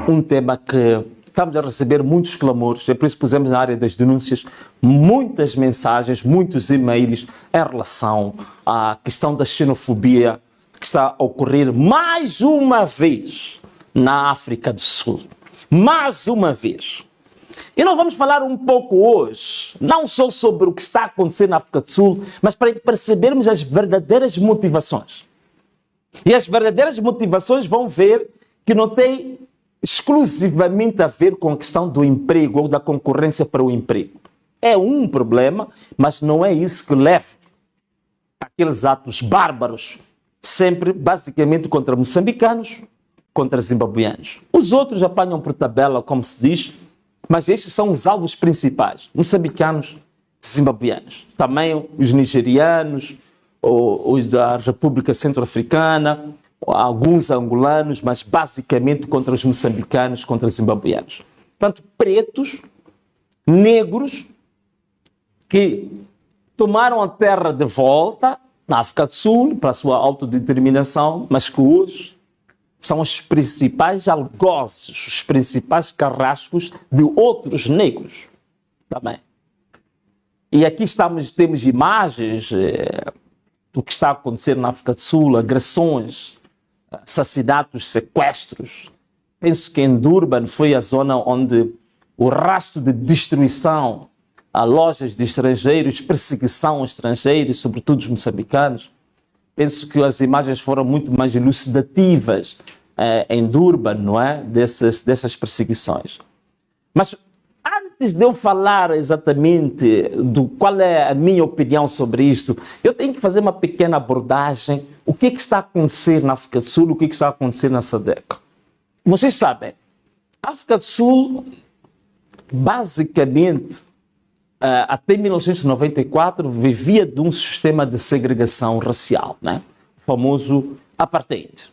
um tema que estamos a receber muitos clamores, é por isso que pusemos na área das denúncias muitas mensagens, muitos e-mails em relação à questão da xenofobia que está a ocorrer mais uma vez na África do Sul. Mais uma vez. E nós vamos falar um pouco hoje, não só sobre o que está a acontecer na África do Sul, mas para percebermos as verdadeiras motivações. E as verdadeiras motivações vão ver que não tem exclusivamente a ver com a questão do emprego ou da concorrência para o emprego. É um problema, mas não é isso que leva àqueles atos bárbaros, sempre basicamente contra moçambicanos, contra zimbabueanos. Os outros apanham por tabela, como se diz, mas estes são os alvos principais, moçambicanos, zimbabueanos. Também os nigerianos, os da República Centro-Africana, alguns angolanos, mas basicamente contra os moçambicanos, contra os zimbabueanos. Portanto, pretos, negros, que tomaram a terra de volta na África do Sul para a sua autodeterminação, mas que hoje são os principais algozes, os principais carrascos de outros negros também. E aqui temos imagens do que está a acontecer na África do Sul, agressões, assassinatos, sequestros. Penso que em Durban foi a zona onde o rastro de destruição a lojas de estrangeiros, perseguição aos estrangeiros, sobretudo os moçambicanos. Penso que as imagens foram muito mais elucidativas em Durban, não é? Dessas perseguições. Mas antes de eu falar exatamente do qual é a minha opinião sobre isto, eu tenho que fazer uma pequena abordagem. O que está a acontecer na África do Sul, o que está a acontecer na SADC? Vocês sabem, a África do Sul, basicamente, até 1994, vivia de um sistema de segregação racial, né? O famoso apartheid.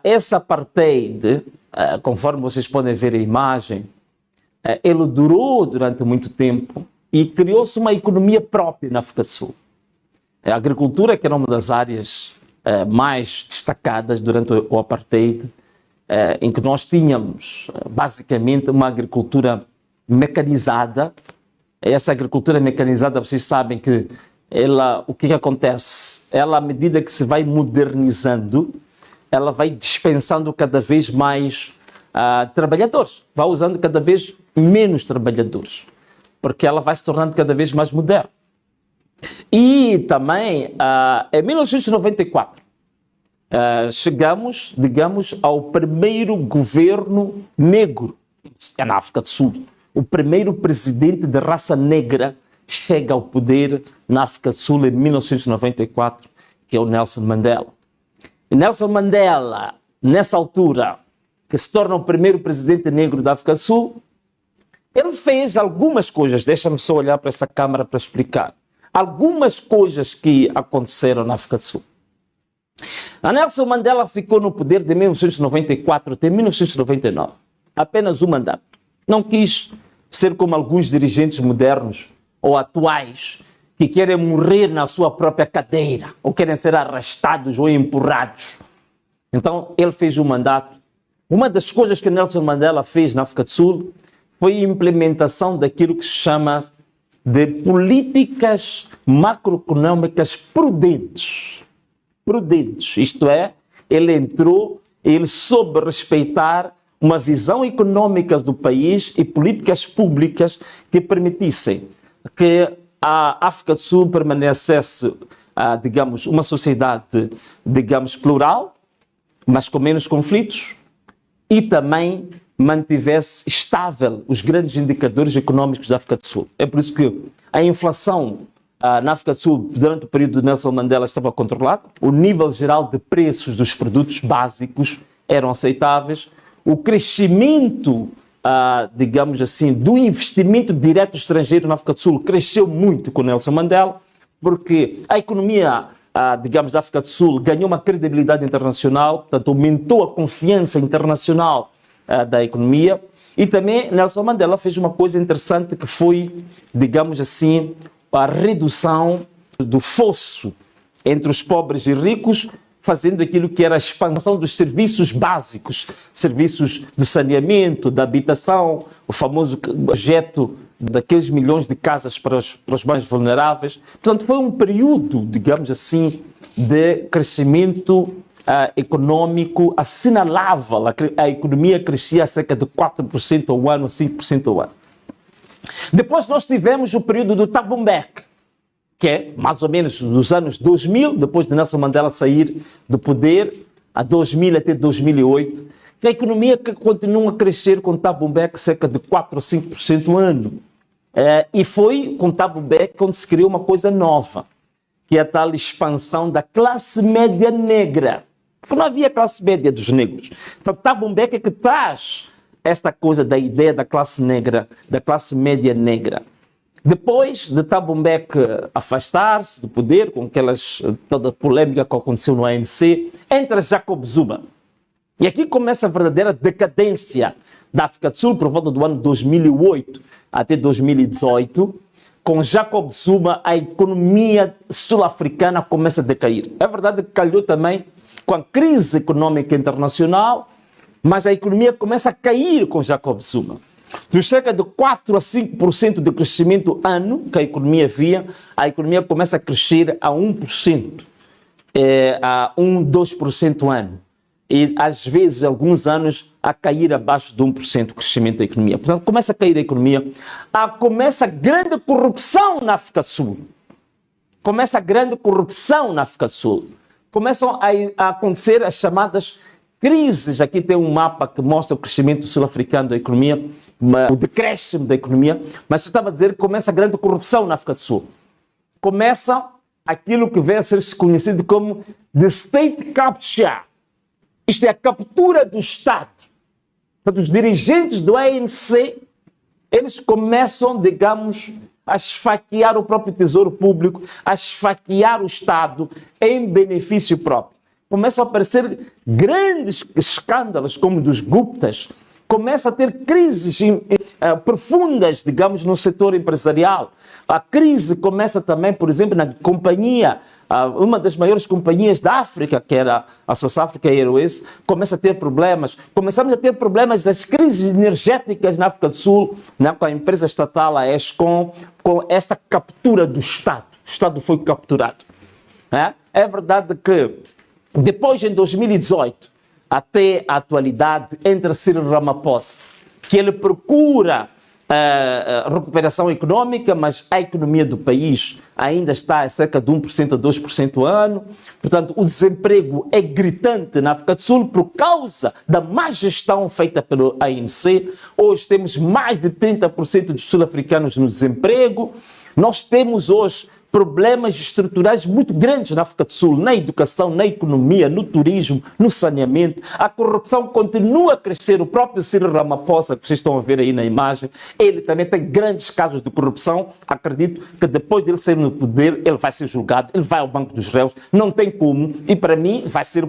Essa apartheid, conforme vocês podem ver a imagem, ele durou durante muito tempo e criou-se uma economia própria na África do Sul. A agricultura, que era uma das áreas mais destacadas durante o apartheid, em que nós tínhamos basicamente uma agricultura mecanizada. Essa agricultura mecanizada, vocês sabem que o que acontece? Ela, à medida que se vai modernizando, ela vai dispensando cada vez mais trabalhadores, vai usando cada vez menos trabalhadores, porque ela vai se tornando cada vez mais moderna. E também, em 1994, chegamos, digamos, ao primeiro governo negro na África do Sul. O primeiro presidente de raça negra chega ao poder na África do Sul em 1994, que é o Nelson Mandela. E Nelson Mandela, nessa altura, que se torna o primeiro presidente negro da África do Sul, ele fez algumas coisas, deixa-me só olhar para essa câmara para explicar, algumas coisas que aconteceram na África do Sul. A Nelson Mandela ficou no poder de 1994 até 1999, apenas um mandato. Não quis ser como alguns dirigentes modernos ou atuais que querem morrer na sua própria cadeira ou querem ser arrastados ou empurrados. Então, ele fez um mandato. Uma das coisas que Nelson Mandela fez na África do Sul foi a implementação daquilo que se chama de políticas macroeconômicas prudentes. Prudentes, isto é, ele soube respeitar uma visão econômica do país e políticas públicas que permitissem que a África do Sul permanecesse, digamos, uma sociedade, digamos, plural, mas com menos conflitos, e também mantivesse estável os grandes indicadores econômicos da África do Sul. É por isso que a inflação na África do Sul, durante o período de Nelson Mandela, estava controlada, o nível geral de preços dos produtos básicos eram aceitáveis, o crescimento, digamos assim, do investimento direto estrangeiro na África do Sul cresceu muito com Nelson Mandela, porque a economia, digamos, da África do Sul ganhou uma credibilidade internacional, portanto, aumentou a confiança internacional da economia. E também Nelson Mandela fez uma coisa interessante que foi, digamos assim, a redução do fosso entre os pobres e ricos, fazendo aquilo que era a expansão dos serviços básicos, serviços do saneamento, da habitação, o famoso projeto daqueles milhões de casas para os mais vulneráveis. Portanto, foi um período, digamos assim, de crescimento econômico assinalável. A economia crescia a cerca de 4% ao ano, 5% ao ano. Depois nós tivemos o período do Thabo Mbeki, que é mais ou menos dos anos 2000, depois de Nelson Mandela sair do poder, a 2000 até 2008, que a economia que continua a crescer com Thabo Mbeki cerca de 4 ou 5% ao ano. E foi com Thabo Mbeki quando se criou uma coisa nova, que é a tal expansão da classe média negra. Porque não havia classe média dos negros. Então Thabo Mbeki é que traz esta coisa da ideia da classe negra, da classe média negra. Depois de Thabo Mbeki afastar-se do poder, com toda a polêmica que aconteceu no ANC, entra Jacob Zuma. E aqui começa a verdadeira decadência da África do Sul, por volta do ano 2008 até 2018. Com Jacob Zuma, a economia sul-africana começa a decair. É verdade que calhou também com a crise econômica internacional, mas a economia começa a cair com Jacob Zuma. Dos cerca de 4 a 5% de crescimento ano que a economia via, a economia começa a crescer a 1%, a 2% ano. E às vezes, alguns anos, a cair abaixo de 1% de crescimento da economia. Portanto, começa a cair a economia, começa a grande corrupção na África do Sul. Começa a grande corrupção na África do Sul. Começam a acontecer as chamadas crises. Aqui tem um mapa que mostra o crescimento sul-africano da economia, o decréscimo da economia, mas eu estava a dizer que começa a grande corrupção na África do Sul. Começa aquilo que vem a ser conhecido como the state capture. Isto é a captura do Estado. Portanto, os dirigentes do ANC, eles começam, digamos, a esfaquear o próprio tesouro público, a esfaquear o Estado em benefício próprio. Começam a aparecer grandes escândalos como dos Guptas, começa a ter crises profundas, digamos, no setor empresarial. A crise começa também, por exemplo, na companhia, uma das maiores companhias da África, que era a South Africa Airways, começa a ter problemas. Começamos a ter problemas das crises energéticas na África do Sul, né, com a empresa estatal, a Eskom, com esta captura do Estado. O Estado foi capturado. É verdade que depois, em 2018, até a atualidade, entra Cyril Ramaphosa, que ele procura recuperação econômica, mas a economia do país ainda está a cerca de 1% a 2% ao ano. Portanto, o desemprego é gritante na África do Sul por causa da má gestão feita pelo ANC. Hoje temos mais de 30% dos sul-africanos no desemprego. Nós temos hoje problemas estruturais muito grandes na África do Sul, na educação, na economia, no turismo, no saneamento. A corrupção continua a crescer. O próprio Cyril Ramaphosa, que vocês estão a ver aí na imagem, ele também tem grandes casos de corrupção. Acredito que depois de ele sair no poder, ele vai ser julgado, ele vai ao banco dos réus, não tem como. E para mim vai ser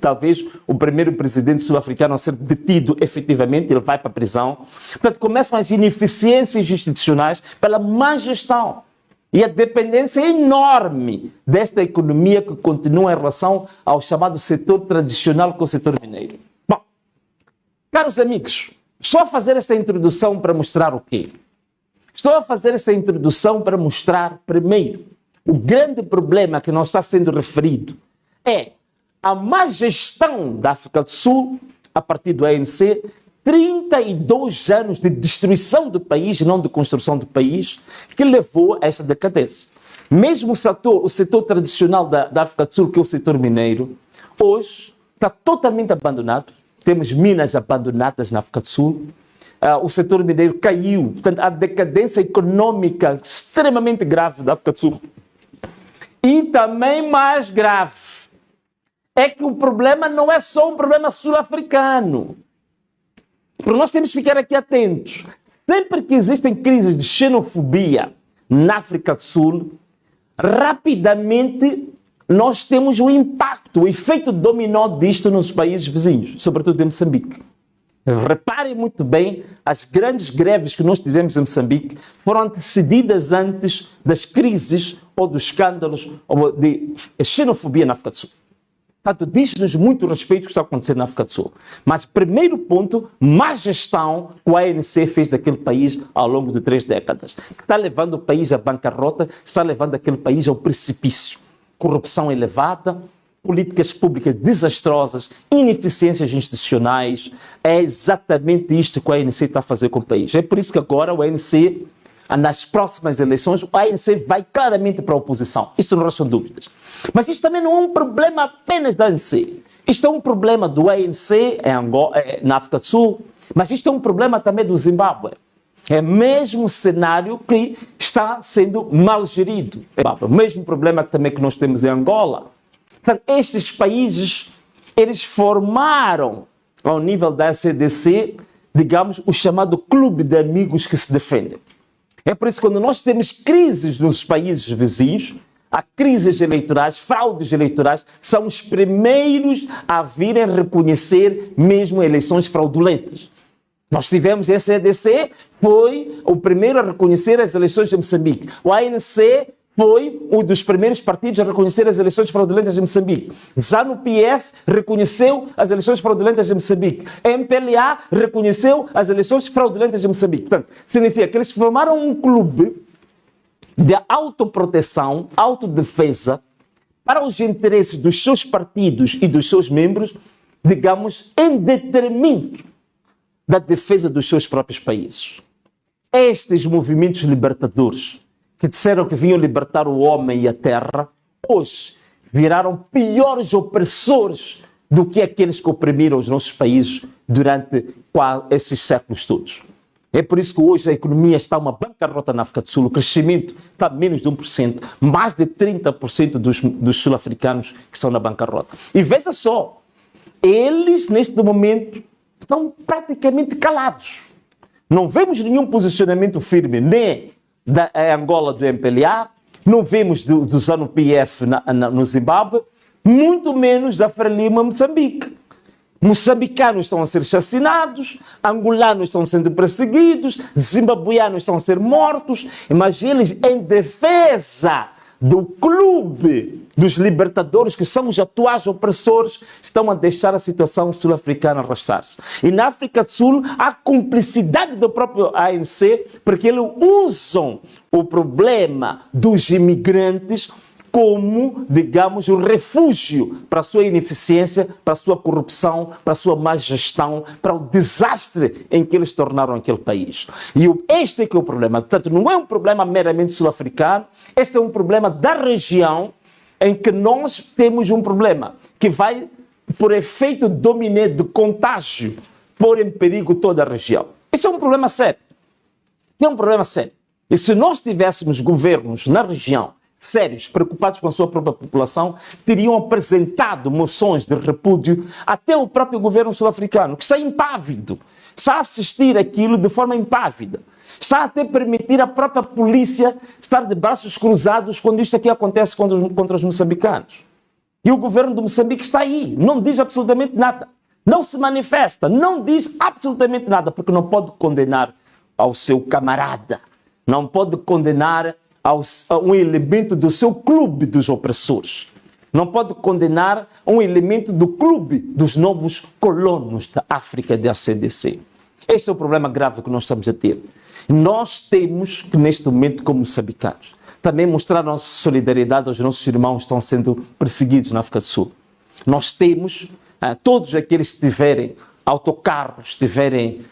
talvez o primeiro presidente sul-africano a ser detido efetivamente, ele vai para a prisão. Portanto, começam as ineficiências institucionais pela má gestão. E a dependência é enorme desta economia que continua em relação ao chamado setor tradicional, que é o setor mineiro. Bom, caros amigos, estou a fazer esta introdução para mostrar o quê? Estou a fazer esta introdução para mostrar, primeiro, o grande problema que não está sendo referido é a má gestão da África do Sul, a partir do ANC, 32 anos de destruição do país, não de construção do país, que levou a esta decadência. Mesmo o setor tradicional da África do Sul, que é o setor mineiro, hoje está totalmente abandonado. Temos minas abandonadas na África do Sul. O setor mineiro caiu. Portanto, a decadência econômica extremamente grave da África do Sul. E também mais grave é que o problema não é só um problema sul-africano. Porque nós temos que ficar aqui atentos. Sempre que existem crises de xenofobia na África do Sul, rapidamente nós temos o impacto, o efeito dominó disto nos países vizinhos, sobretudo em Moçambique. Reparem muito bem, as grandes greves que nós tivemos em Moçambique foram antecedidas antes das crises ou dos escândalos ou de xenofobia na África do Sul. Portanto, diz-nos muito respeito ao que está acontecendo na África do Sul. Mas, primeiro ponto, má gestão que o ANC fez daquele país ao longo de 3 décadas. Que está levando o país à bancarrota, está levando aquele país ao precipício. Corrupção elevada, políticas públicas desastrosas, ineficiências institucionais. É exatamente isto que o ANC está a fazer com o país. É por isso que agora o ANC, nas próximas eleições, o ANC vai claramente para a oposição. Isso não restam dúvidas. Mas isto também não é um problema apenas da ANC. Isto é um problema do ANC em Angola, na África do Sul, mas isto é um problema também do Zimbábue. É o mesmo cenário que está sendo mal gerido. É o mesmo problema também que nós temos em Angola. Portanto, estes países, eles formaram, ao nível da SADC, digamos, o chamado clube de amigos que se defendem. É por isso que quando nós temos crises nos países vizinhos, há crises eleitorais, fraudes eleitorais, são os primeiros a virem reconhecer mesmo eleições fraudulentas. Nós tivemos a SADC, foi o primeiro a reconhecer as eleições de Moçambique. O ANC foi um dos primeiros partidos a reconhecer as eleições fraudulentas de Moçambique. ZANU-PF reconheceu as eleições fraudulentas de Moçambique. A MPLA reconheceu as eleições fraudulentas de Moçambique. Portanto, significa que eles formaram um clube de autoproteção, autodefesa, para os interesses dos seus partidos e dos seus membros, digamos, em detrimento da defesa dos seus próprios países. Estes movimentos libertadores, que disseram que vinham libertar o homem e a terra, hoje viraram piores opressores do que aqueles que oprimiram os nossos países durante esses séculos todos. É por isso que hoje a economia está uma bancarrota na África do Sul, o crescimento está menos de 1%, mais de 30% dos sul-africanos que estão na bancarrota. E veja só, eles neste momento estão praticamente calados. Não vemos nenhum posicionamento firme, nem da Angola do MPLA, não vemos do ZANU-PF no Zimbábue, muito menos da Frelimo em Moçambique. Moçambicanos estão a ser chacinados, angolanos estão sendo perseguidos, zimbabuianos estão a ser mortos, mas eles, em defesa do clube dos libertadores, que são os atuais opressores, estão a deixar a situação sul-africana arrastar-se. E na África do Sul há cumplicidade do próprio ANC, porque eles usam o problema dos imigrantes como, digamos, o refúgio para a sua ineficiência, para a sua corrupção, para a sua má gestão, para o desastre em que eles tornaram aquele país. E este é que é o problema. Portanto, não é um problema meramente sul-africano, este é um problema da região em que nós temos um problema que vai, por efeito dominê de contágio, pôr em perigo toda a região. Isso é um problema sério. É um problema sério. E se nós tivéssemos governos na região sérios, preocupados com a sua própria população, teriam apresentado moções de repúdio até o próprio governo sul-africano, que está impávido, está a assistir aquilo de forma impávida, está até permitir a própria polícia estar de braços cruzados quando isto aqui acontece contra os moçambicanos. E o governo de Moçambique está aí, não diz absolutamente nada, não se manifesta, não diz absolutamente nada, porque não pode condenar ao seu camarada, não pode condenar a um elemento do seu clube dos opressores. Não pode condenar um elemento do clube dos novos colonos da África da SADC. Este é o problema grave que nós estamos a ter. Nós temos que, neste momento, como moçambicanos, também mostrar nossa solidariedade aos nossos irmãos que estão sendo perseguidos na África do Sul. Nós temos, todos aqueles que tiverem autocarros, tiverem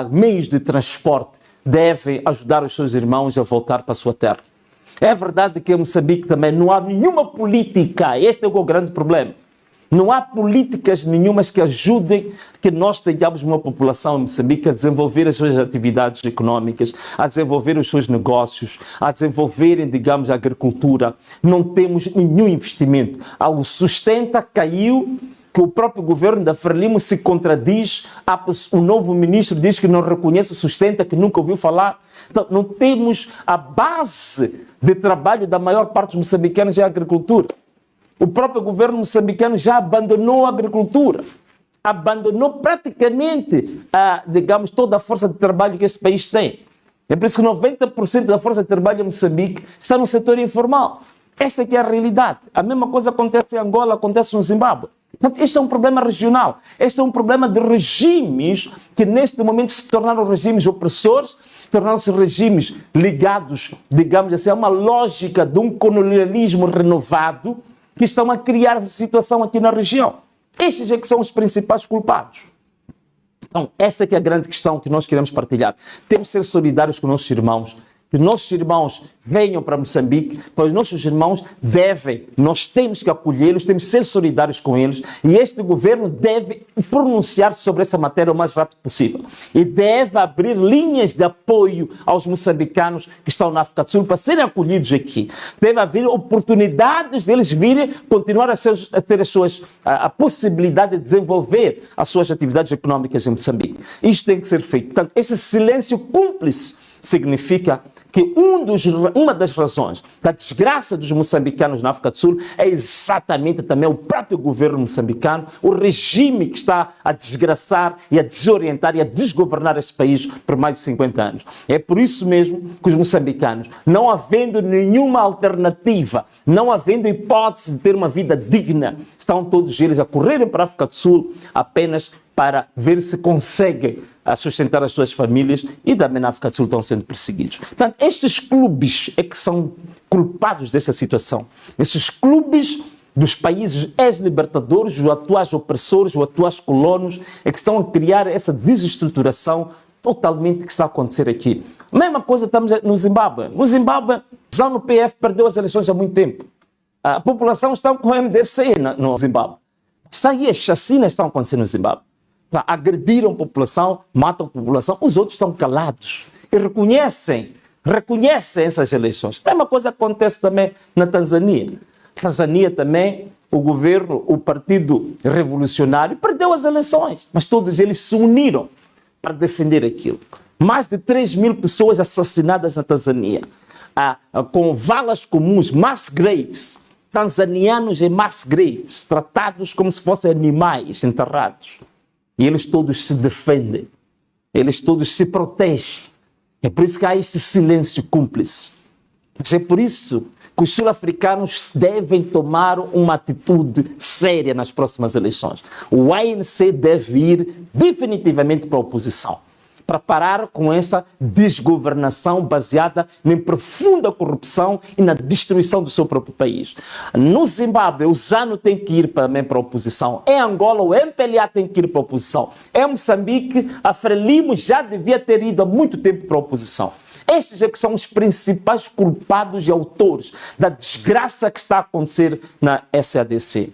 meios de transporte, devem ajudar os seus irmãos a voltar para a sua terra. É verdade que em Moçambique também não há nenhuma política, este é o grande problema. Não há políticas nenhumas que ajudem que nós tenhamos uma população em Moçambique a desenvolver as suas atividades económicas, a desenvolver os seus negócios, a desenvolverem, digamos, a agricultura. Não temos nenhum investimento. O Sustenta caiu, que o próprio governo da Frelimo se contradiz, o novo ministro diz que não reconhece o Sustenta, que nunca ouviu falar. Então, não temos a base de trabalho da maior parte dos moçambicanos é a agricultura. O próprio governo moçambicano já abandonou a agricultura, abandonou praticamente, digamos, toda a força de trabalho que este país tem. É por isso que 90% da força de trabalho em Moçambique está no setor informal. Esta aqui é a realidade. A mesma coisa acontece em Angola, acontece no Zimbábue. Portanto, este é um problema regional. Este é um problema de regimes que neste momento se tornaram regimes opressores, tornaram-se regimes ligados, digamos assim, a uma lógica de um colonialismo renovado que estão a criar essa situação aqui na região. Estes é que são os principais culpados. Então, esta que é a grande questão que nós queremos partilhar. Temos que ser solidários com nossos irmãos, que nossos irmãos venham para Moçambique, pois nossos irmãos nós temos que acolhê-los, temos que ser solidários com eles, e este governo deve pronunciar-se sobre essa matéria o mais rápido possível. E deve abrir linhas de apoio aos moçambicanos que estão na África do Sul para serem acolhidos aqui. Deve haver oportunidades deles virem, continuar a ter a possibilidade de desenvolver as suas atividades económicas em Moçambique. Isto tem que ser feito. Portanto, esse silêncio cúmplice significa que uma das razões da desgraça dos moçambicanos na África do Sul é exatamente também o próprio governo moçambicano, o regime que está a desgraçar e a desorientar e a desgovernar esse país por mais de 50 anos. É por isso mesmo que os moçambicanos, não havendo nenhuma alternativa, não havendo hipótese de ter uma vida digna, estão todos eles a correrem para a África do Sul apenas para ver se conseguem sustentar as suas famílias, e também na África do Sul estão sendo perseguidos. Portanto, estes clubes é que são culpados desta situação. Esses clubes dos países ex-libertadores, os atuais opressores, os atuais colonos, é que estão a criar essa desestruturação totalmente que está a acontecer aqui. A mesma coisa estamos no Zimbábue. No Zimbábue, o ZANU-PF perdeu as eleições há muito tempo. A população está com o MDC no Zimbábue. Está aí, as chacinas estão acontecendo no Zimbábue. Agrediram a população, matam a população, os outros estão calados e reconhecem essas eleições. A mesma coisa acontece também na Tanzânia. Na Tanzânia também, o governo, o Partido Revolucionário, perdeu as eleições, mas todos eles se uniram para defender aquilo. Mais de 3.000 pessoas assassinadas na Tanzânia, com valas comuns, mass graves, tanzanianos em mass graves, tratados como se fossem animais enterrados. E eles todos se defendem, eles todos se protegem. É por isso que há este silêncio cúmplice. É por isso que os sul-africanos devem tomar uma atitude séria nas próximas eleições. O ANC deve ir definitivamente para a oposição, para parar com essa desgovernação baseada em profunda corrupção e na destruição do seu próprio país. No Zimbábue, o ZANU tem que ir também para a oposição. Em Angola, o MPLA tem que ir para a oposição. Em Moçambique, a Frelimo já devia ter ido há muito tempo para a oposição. Estes é que são os principais culpados e autores da desgraça que está a acontecer na SADC.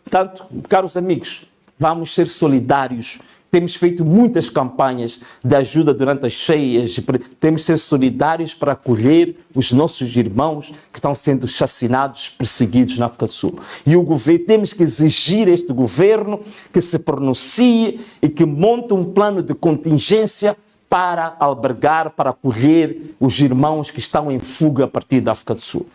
Portanto, caros amigos, vamos ser solidários. Temos feito muitas campanhas de ajuda durante as cheias. Temos que ser solidários para acolher os nossos irmãos que estão sendo chacinados, perseguidos na África do Sul. E o governo, temos que exigir a este governo que se pronuncie e que monte um plano de contingência para albergar, para acolher os irmãos que estão em fuga a partir da África do Sul.